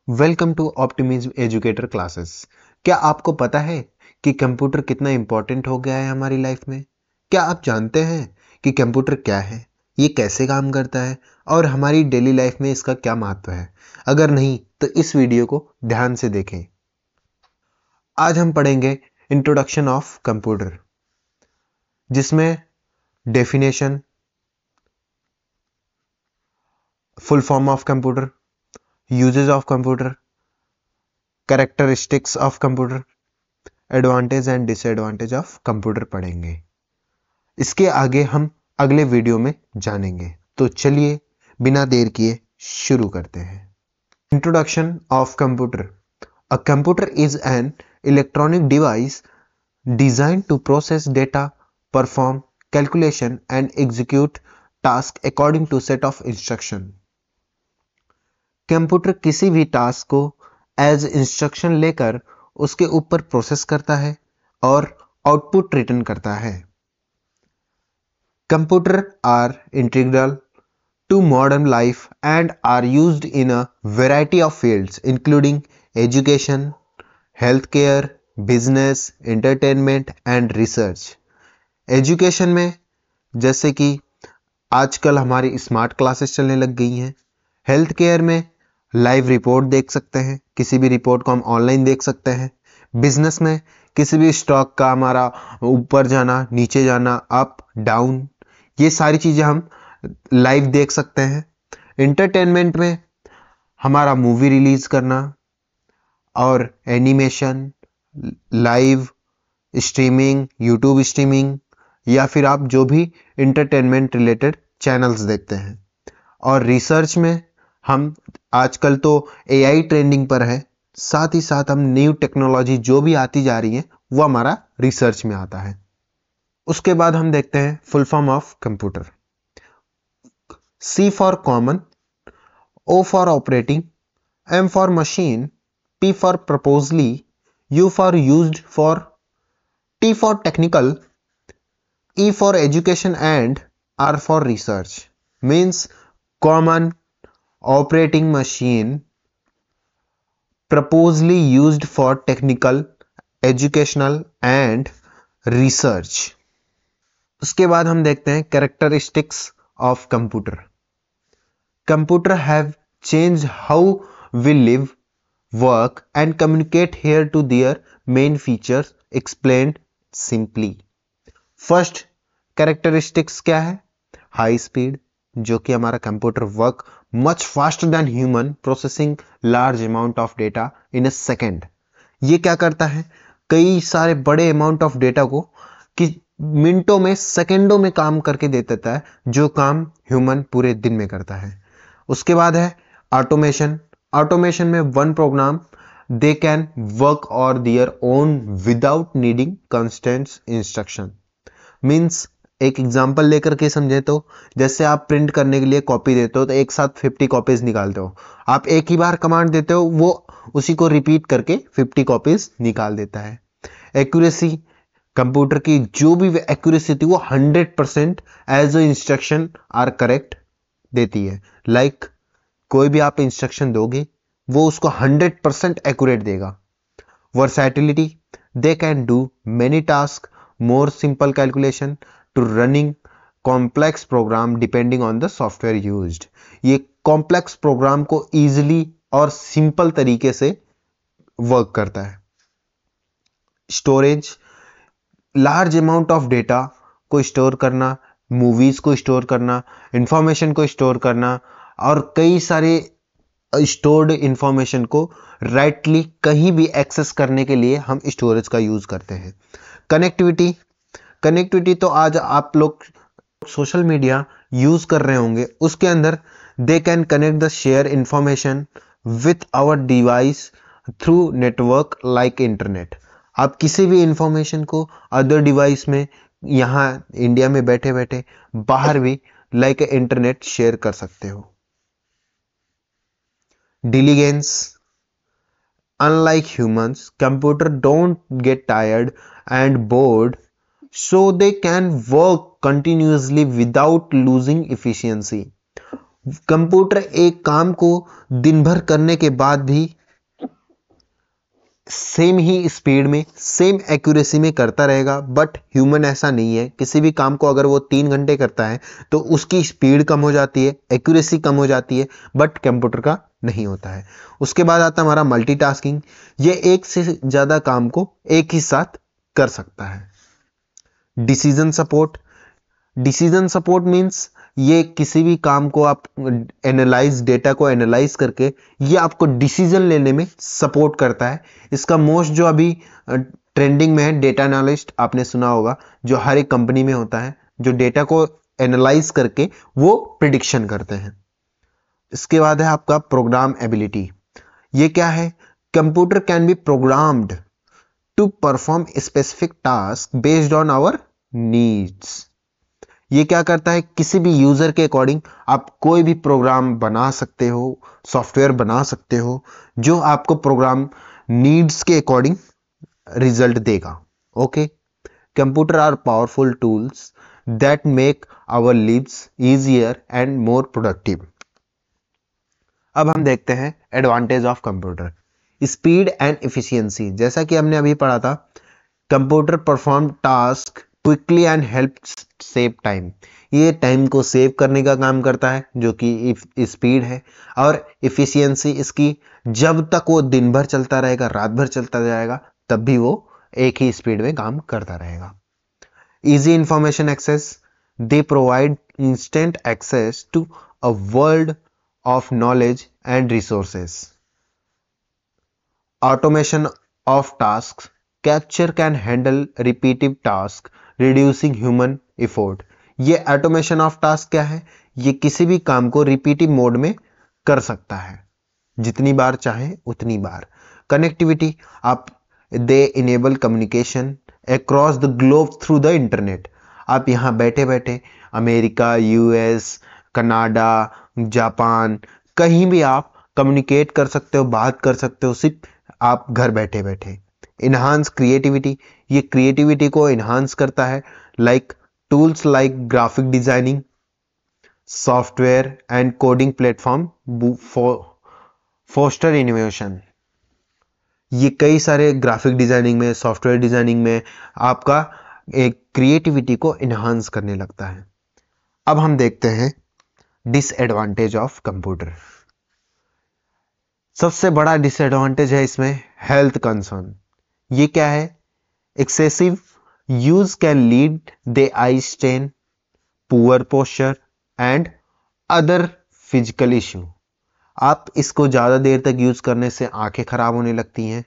Welcome to optimism educator classes. क्या आपको पता है कि कंप्यूटर कितना इंपॉर्टेंट हो गया है हमारी लाइफ में? क्या आप जानते हैं कि कंप्यूटर क्या है, ये कैसे काम करता है और हमारी डेली लाइफ में इसका क्या महत्व है? अगर नहीं तो इस वीडियो को ध्यान से देखें। आज हम पढ़ेंगे इंट्रोडक्शन ऑफ कंप्यूटर, जिसमें definition, full form of computer, usages of computer, characteristics of computer, advantage and disadvantage of computer पढ़ेंगे। इसके आगे हम अगले वीडियो में जानेंगे। तो चलिए बिना देर किए शुरू करते हैं। Introduction of computer. A computer is an electronic device designed to process data, perform calculation and execute task according to set of instruction। Computer किसी भी टास्क को एज इंस्ट्रक्शन लेकर उसके ऊपर प्रोसेस करता है और आउटपुट रिटर्न करता है। Computers are integral to modern life and are used in a variety of fields including education, healthcare, business, entertainment and research। Education में जैसे कि आजकल हमारी स्मार्ट क्लासेस चलने लग गई हैं। हेल्थ केयर में लाइव रिपोर्ट देख सकते हैं, किसी भी रिपोर्ट को हम ऑनलाइन देख सकते हैं। बिजनेस में किसी भी स्टॉक का हमारा ऊपर जाना, नीचे जाना, अप डाउन, ये सारी चीज़ें हम लाइव देख सकते हैं। इंटरटेनमेंट में हमारा मूवी रिलीज करना और animation, live streaming, YouTube streaming, या फिर आप जो भी इंटरटेनमेंट रिलेटेड चैनल्स देखते हैं। और रिसर्च में हम आजकल तो एआई ट्रेंडिंग पर है, साथ ही साथ हम न्यू टेक्नोलॉजी जो भी आती जा रही है वो हमारा रिसर्च में आता है। उसके बाद हम देखते हैं full form of computer. C for common, O for operating, M for machine, P for purposely, U for used for, T for technical, E for education and R for research। Means common, operating machine, purposely used for technical, educational and research। उसके बाद हम देखते हैं characteristics of computer। Computer have changed how we live, work and communicate here to their main features explained simply। First characteristics क्या है? High speed, जो कि हमारा computer work much faster than human, processing large amount of data in a second. ये क्या करता है? कई सारे बड़े अमाउंट ऑफ डेटा को कि मिनटों में, सेकेंडों में काम करके दे देता है, जो काम ह्यूमन पूरे दिन में करता है। उसके बाद है ऑटोमेशन। ऑटोमेशन में one program they can work on their own without needing constant instruction. Means एक एग्जांपल लेकर के समझे तो, जैसे आप प्रिंट करने के लिए कॉपी देते हो तो एक साथ 50 कॉपीज निकालते हो। आप एक ही बार कमांड देते हो, वो उसी को रिपीट करके 50 कॉपीज निकाल देता है। एक्यूरेसी, कंप्यूटर की जो भी एक्यूरेसी थी वो 100% as a instruction are correct देती है। लाइक कोई भी आप इंस्ट्रक्शन दोगे वो उसको 100% एक्यूरेट देगा। Versatility, they can do many task, more simple calculation to running complex program depending on the software used। ये complex program को easily और simple तरीके से वर्क करता है। Storage, large amount of data को स्टोर करना, मूवीज को स्टोर करना, इंफॉर्मेशन को स्टोर करना और कई सारे स्टोर्ड इंफॉर्मेशन को राइटली कहीं भी एक्सेस करने के लिए हम स्टोरेज का यूज करते हैं। कनेक्टिविटी, कनेक्टिविटी तो आज आप लोग सोशल मीडिया यूज कर रहे होंगे, उसके अंदर they can connect the share information with our device through network like internet. आप किसी भी इंफॉर्मेशन को अदर डिवाइस में, यहाँ इंडिया में बैठे बैठे बाहर भी लाइक इंटरनेट शेयर कर सकते हो। डिलीगेंस, unlike humans, computer don't get tired and bored, so they can work continuously without losing efficiency। Computer एक काम को दिन भर करने के बाद भी सेम ही स्पीड में, सेम एक्यूरेसी में करता रहेगा, बट ह्यूमन ऐसा नहीं है। किसी भी काम को अगर वो 3 घंटे करता है तो उसकी स्पीड कम हो जाती है, एक्यूरेसी कम हो जाती है, बट कंप्यूटर का नहीं होता है। उसके बाद आता है हमारा मल्टीटास्किंग। ये एक से ज्यादा काम को एक ही साथ कर सकता है। Decision support. Decision support means ये किसी भी काम को आप डेटा को एनालाइज करके ये आपको डिसीजन लेने में सपोर्ट करता है। इसका मोस्ट जो अभी ट्रेंडिंग में है, डेटा एनालिस्ट आपने सुना होगा, जो हर एक कंपनी में होता है, जो डेटा को एनालाइज करके वो प्रिडिक्शन करते हैं। इसके बाद है आपका प्रोग्राम एबिलिटी। ये क्या है? Computer can be programmed to perform specific task based on our needs. ये क्या करता है? किसी भी यूजर के अकॉर्डिंग आप कोई भी प्रोग्राम बना सकते हो, सॉफ्टवेयर बना सकते हो, जो आपको प्रोग्राम नीड्स के अकॉर्डिंग रिजल्ट देगा। Okay, computer are powerful tools that make our lives easier and more productive. अब हम देखते हैं advantage of computer. Speed and efficiency. जैसा कि हमने अभी पढ़ा था, computer perform task quickly and help save time. ये टाइम को सेव करने का काम करता है, जो कि स्पीड है। और एफिशिएंसी इसकी, जब तक वो दिन भर चलता रहेगा, रात भर चलता जाएगा, तब भी वो एक ही स्पीड में काम करता रहेगा। Easy information access. They provide instant access to a world of knowledge and resources. Automation of tasks. Capture can handle repetitive tasks, reducing human effort. ये ऑटोमेशन ऑफ टास्क क्या है? ये किसी भी काम को रिपीटिव मोड में कर सकता है, जितनी बार चाहे उतनी बार। कनेक्टिविटी, आप they enable communication across the globe through the internet. आप यहाँ बैठे बैठे अमेरिका, यूएस, कनाडा, जापान, कहीं भी आप कम्युनिकेट कर सकते हो, बात कर सकते हो, सिर्फ आप घर बैठे बैठे। Enhance creativity. ये क्रिएटिविटी को इनहांस करता है, like tools like graphic designing software and coding platform foster innovation. ये कई सारे ग्राफिक डिजाइनिंग में, सॉफ्टवेयर डिजाइनिंग में आपका एक क्रिएटिविटी को इनहांस करने लगता है। अब हम देखते हैं डिसएडवांटेज ऑफ कंप्यूटर। सबसे बड़ा डिसएडवांटेज है इसमें हेल्थ कंसर्न। ये क्या है? Excessive use can lead the eye strain, poor posture and other physical issue. आप इसको ज्यादा देर तक यूज करने से आंखें खराब होने लगती हैं,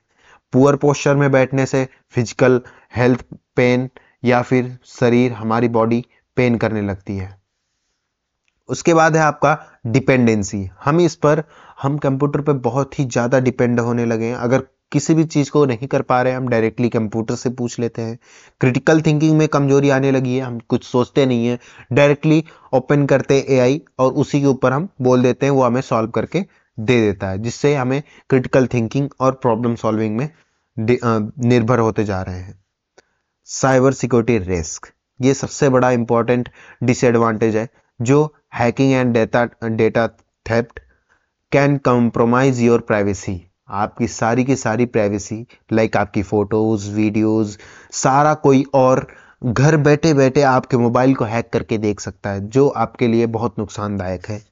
पुअर पोस्चर में बैठने से फिजिकल हेल्थ पेन, या फिर शरीर, हमारी बॉडी पेन करने लगती है। उसके बाद है आपका डिपेंडेंसी। हम कंप्यूटर पे बहुत ही ज़्यादा डिपेंड होने लगे हैं। अगर किसी भी चीज़ को नहीं कर पा रहे हैं, हम डायरेक्टली कंप्यूटर से पूछ लेते हैं। क्रिटिकल थिंकिंग में कमजोरी आने लगी है, हम कुछ सोचते नहीं है, डायरेक्टली ओपन करते हैं एआई और उसी के ऊपर हम बोल देते हैं, वो हमें सॉल्व करके दे देता है, जिससे हमें क्रिटिकल थिंकिंग और प्रॉब्लम सॉल्विंग में निर्भर होते जा रहे हैं। साइबर सिक्योरिटी रिस्क, ये सबसे बड़ा इंपॉर्टेंट डिसएडवांटेज है, जो hacking and data theft can compromise your privacy. आपकी सारी की सारी प्राइवेसी, लाइक आपकी फोटोज, वीडियोस, सारा कोई और घर बैठे बैठे आपके मोबाइल को हैक करके देख सकता है, जो आपके लिए बहुत नुकसानदायक है।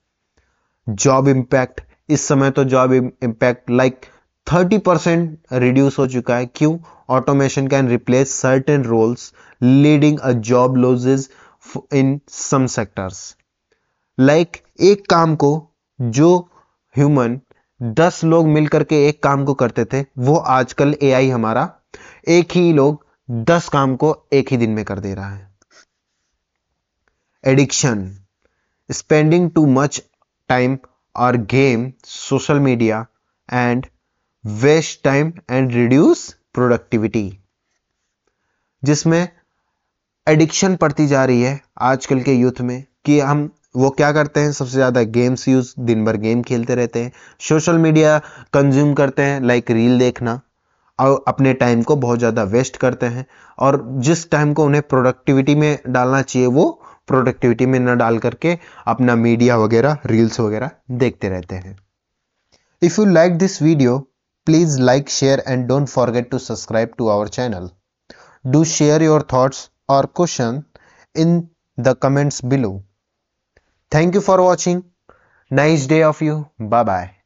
जॉब इम्पैक्ट, इस समय तो जॉब इम्पैक्ट लाइक 30% रिड्यूस हो चुका है। क्यों? Automation can replace certain roles leading a job losses in some sectors. Like एक काम को जो ह्यूमन 10 लोग मिलकर के एक काम को करते थे, वो आजकल एआई हमारा एक ही लोग 10 काम को एक ही दिन में कर दे रहा है। Addiction, spending too much time on game, social media and waste time and reduce productivity, जिसमें एडिक्शन पड़ती जा रही है आजकल के यूथ में, कि हम वो क्या करते हैं, सबसे ज्यादा गेम्स यूज, दिन भर गेम खेलते रहते हैं, सोशल मीडिया कंज्यूम करते हैं, लाइक रील देखना, और अपने टाइम को बहुत ज्यादा वेस्ट करते हैं, और जिस टाइम को उन्हें प्रोडक्टिविटी में डालना चाहिए वो प्रोडक्टिविटी में न डाल करके अपना मीडिया वगैरह, रील्स वगैरह देखते रहते हैं। If you like this video, please like, share and don't forget to subscribe to our channel. Do share your thoughts or question in the comments below. Thank you for watching. Nice day of you. Bye bye.